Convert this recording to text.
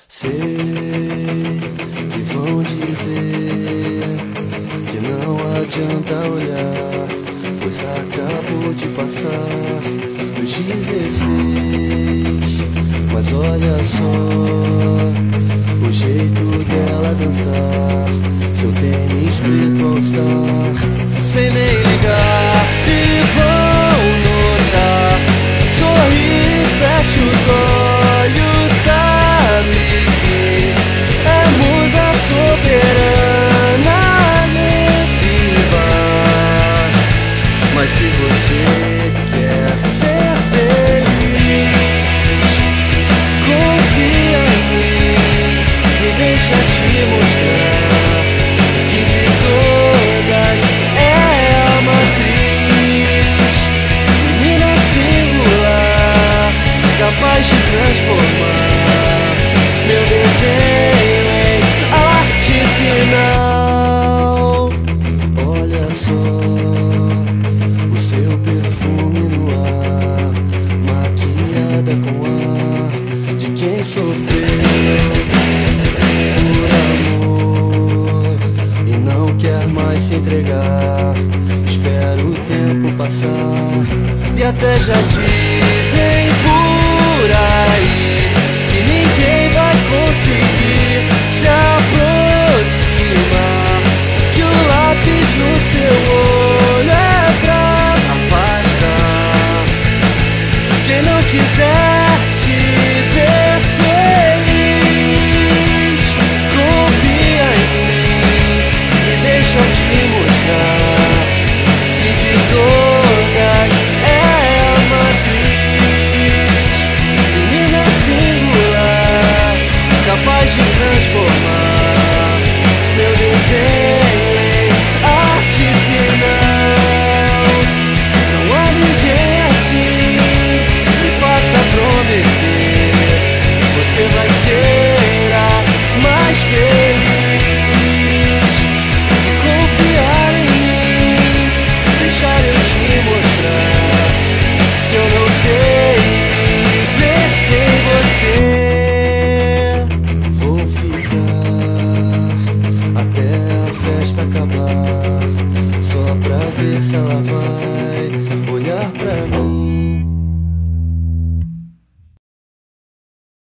Sei que vão dizer que não adianta olhar, pois acabou de passar dos 16. Mas olha só o jeito dela dançar, seu tênis preto All Star, sem nem ligar se vão notar. Sorri, fecha os olhos, sabe que é musa soberana nesse bar. Mas se você quer ser feliz, confia em mim, me deixa te mostrar que de todas é a matriz, menina singular, capaz de transformar meu desenho em arte final. Olha só o seu perfume no ar, maquiada com ar de quem sofreu por amor e não quer mais se entregar. Espera o tempo passar e até já dizem